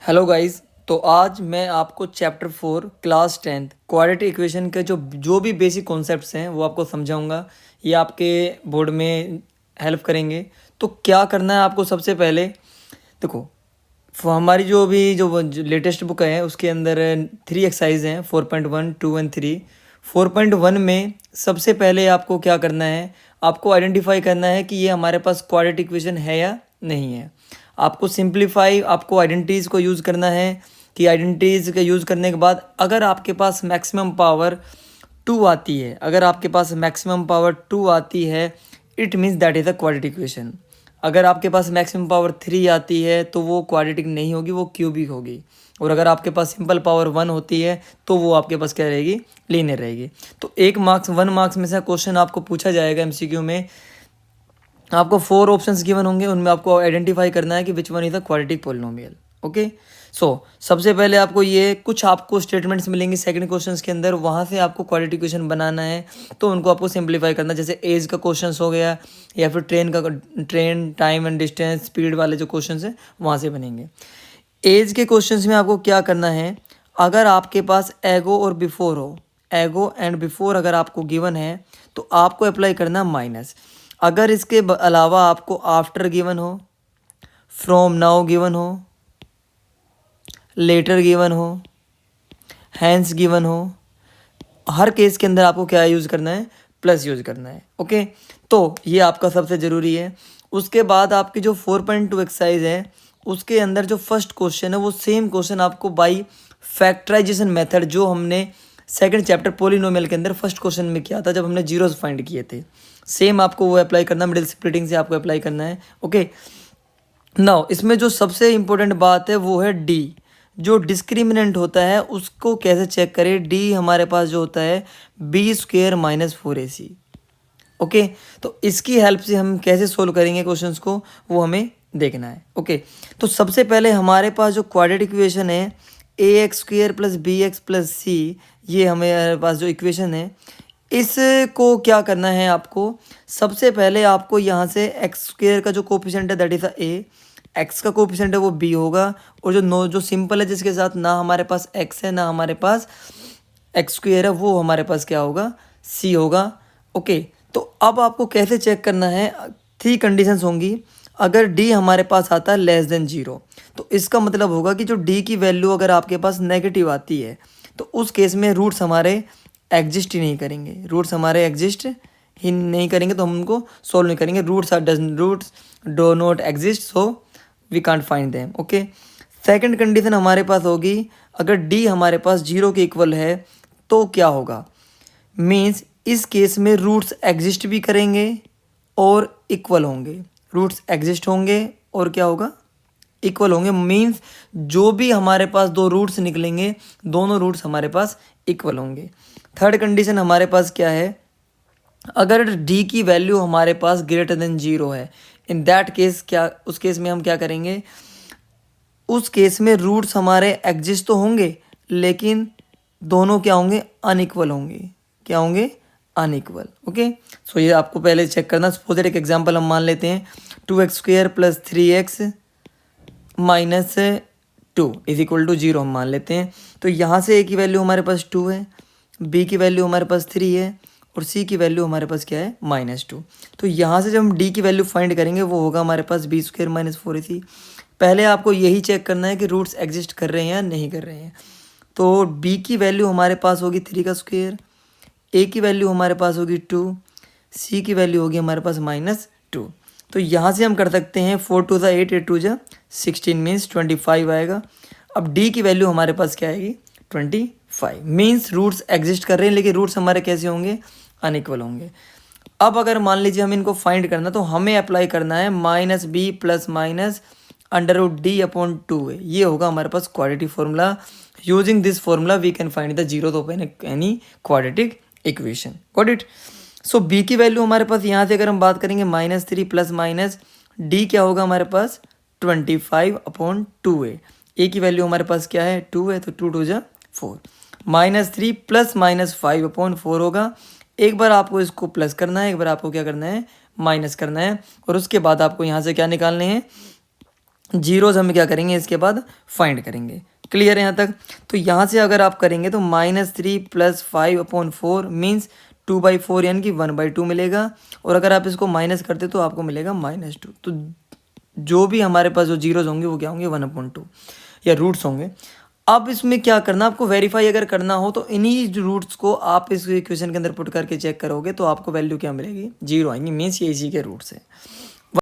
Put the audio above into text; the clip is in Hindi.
Hello guys. तो आज मैं आपको chapter 4 class 10th quadratic equation के जो जो भी बेसिक कॉन्सेप्ट्स हैं वो आपको समझाऊंगा। ये आपके बोर्ड में हेल्प करेंगे। तो क्या करना है आपको, सबसे पहले देखो, हमारी जो लेटेस्ट बुक है उसके अंदर 3 एक्सरसाइज हैं, 4.1, 2 एंड 3। 4.1 में सबसे पहले आपको क्या करना है, आपको आइडेंटिफाई करना है कि ये हमारे पास क्वाड्रेटिक इक्वेशन है या नहीं है। आपको सिंप्लीफाई, आपको आइडेंटिटीज़ को यूज़ करना है कि आइडेंटिटीज़ का यूज़ करने के बाद अगर आपके पास मैक्सिमम पावर 2 आती है, अगर आपके पास मैक्सिमम पावर 2 आती है, it means that is a quadratic equation. अगर आपके पास मैक्सिमम पावर 3 आती है तो वो क्वाड्रेटिक नहीं होगी, वो क्यूबिक होगी। और अगर आपके पास सिंपल पावर 1 होती है तो वो आपके पास क्या रहेगी, लीनियर रहेगी। तो 1 मार्क्स में से क्वेश्चन आपको पूछा जाएगा एमसीक्यू में। आपको 4 ऑप्शंस गिवन होंगे, उनमें आपको आइडेंटिफाई करना है कि which one is the quadratic polynomial. Okay, so सबसे पहले आपको ये कुछ आपको स्टेटमेंट्स मिलेंगे सेकंड क्वेश्चंस के अंदर, वहाँ से आपको क्वाड्रेटिक इक्वेशन बनाना है। तो उनको आपको सिंप्लीफाई करना है, जैसे एज का क्वेश्चंस हो गया या फिर train time and distance speed वाले जो क्वेश्चंस हैं वहाँ से बनेंगे। एज के क्वेश्चंस में आपको क्या करना है, अगर आपके पास एगो और बिफोर हो, एगो एंड बिफोर अगर आपको गिवन है तो आपको अप्लाई करना माइनस। अगर इसके अलावा आपको आफ्टर गिवन हो, फ्रॉम नाउ गिवन हो, लेटर गिवन हो, हैंस गिवन हो, हर केस के अंदर आपको क्या यूज़ करना है, प्लस यूज़ करना है। ओके, तो ये आपका सबसे ज़रूरी है। उसके बाद आपकी जो 4.2 एक्सरसाइज है उसके अंदर जो फर्स्ट क्वेश्चन है वो सेम क्वेश्चन आपको बाई फैक्टराइजेशन मेथड, जो हमने सेकंड चैप्टर पोलिनोमियल के अंदर फर्स्ट क्वेश्चन में किया था जब हमने जीरोस फाइंड किए थे, सेम आपको वो अप्लाई करना, मिडिल स्प्लिटिंग से आपको अप्लाई करना है। ओके, नाउ इसमें जो सबसे इम्पोर्टेंट बात है वो है डी। जो डिस्क्रिमिनेंट होता है उसको कैसे चेक करें, डी हमारे पास जो होता है b² - 4ac। ओके, तो इसकी हेल्प से हम कैसे सोल्व करेंगे क्वेश्चंस को वो हमें देखना है। ओके, तो सबसे पहले हमारे पास जो क्वाड्रेटिक इक्वेशन है ax² + bx + c, ये हमारे पास जो इक्वेशन है इसको क्या करना है आपको, सबसे पहले आपको यहाँ से x² का जो कोफिशिएंट है दैट इज़ a, x का कोफिशिएंट है वो b होगा, और जो सिंपल है जिसके साथ ना हमारे पास x है ना हमारे पास x² है, वो हमारे पास क्या होगा, c होगा। ओके, तो अब आपको कैसे चेक करना है, 3 कंडीशंस होंगी। अगर d हमारे पास आता है <0 तो इसका मतलब होगा कि जो d की वैल्यू अगर आपके पास नेगेटिव आती है तो उस केस में रूट्स हमारे एग्जिस्ट ही नहीं करेंगे, रूट्स हमारे एग्जिस्ट ही नहीं करेंगे तो हम उनको सोल्व नहीं करेंगे। Roots do not exist, so we can't find them. Okay, second condition हमारे पास होगी, अगर डी हमारे पास 0 के इक्वल है तो क्या होगा, मीन्स इस केस में रूट्स एग्जिस्ट भी करेंगे और इक्वल होंगे। रूट्स एग्जिस्ट होंगे और क्या होगा, इक्वल होंगे, मीन्स जो भी हमारे पास 2 रूट्स निकलेंगे दोनों रूट्स हमारे पास इक्वल होंगे। थर्ड कंडीशन हमारे पास क्या है, अगर d की वैल्यू हमारे पास <0 है, इन दैट केस क्या, उस केस में हम क्या करेंगे, उस केस में रूट्स हमारे एग्जिस्ट तो होंगे लेकिन दोनों क्या होंगे, अनइक्वल होंगे। क्या होंगे, अनइक्वल। ओके, सो ये आपको पहले चेक करना। सपोज एक एग्जांपल हम मान लेते हैं 2x² + 3x - 2 = 0 हम मान लेते हैं। तो यहाँ से a की वैल्यू हमारे पास 2 है, b की वैल्यू हमारे पास 3 है और c की वैल्यू हमारे पास क्या है, -2। तो यहाँ से जब हम d की वैल्यू फाइंड करेंगे वो होगा हमारे पास b² - 4ac। पहले आपको यही चेक करना है कि रूट्स एग्जिस्ट कर रहे हैं या नहीं कर रहे हैं। तो b की वैल्यू हमारे पास होगी 3 का स्क्वायर, a की वैल्यू हमारे पास होगी 2, c की वैल्यू होगी हमारे पास -2। तो यहाँ से हम कर सकते हैं 4 2 8, 8 2 16 मीन्स 25 आएगा। अब d की वैल्यू हमारे पास क्या आएगी, 25, मीन्स रूट्स एग्जिस्ट कर रहे हैं लेकिन रूट्स हमारे कैसे होंगे, अनइक्वल होंगे। अब अगर मान लीजिए हम इनको फाइंड करना तो हमें अप्लाई करना है -b + -√d/2 है, ये होगा हमारे पास quadratic formula. Using this formula we can find the zero of any quadratic equation. Got it. So b की वैल्यू हमारे पास यहाँ से अगर हम बात करेंगे -3 + -d क्या होगा हमारे पास 25/2 है। a की वैल्यू हमारे पास क्या है, 2 है, तो 2 2 जा 4, -3 + -5/4 होगा। एक बार आपको इसको प्लस करना है, एक बार आपको क्या करना है, माइनस करना है, और उसके बाद आपको यहाँ से क्या निकालने हैं, जीरोज हम क्या करेंगे इसके बाद फाइंड करेंगे। क्लियर है यहाँ तक? तो यहाँ से अगर आप करेंगे तो -3 + 5/4 मीन्स 2/4 यानी कि 1/2 मिलेगा। और अगर आप इसको माइनस करते तो आपको मिलेगा -2। तो जो भी हमारे पास जो जीरोज होंगे वो क्या होंगे 1/2 या रूट्स होंगे। अब इसमें क्या करना, आपको वेरीफाई अगर करना हो तो इन्हीं रूट्स को आप इस इक्वेशन के अंदर पुट करके चेक करोगे तो आपको वैल्यू क्या मिलेगी, जीरो आएंगी। मीन्स ये इसी के रूट्स है।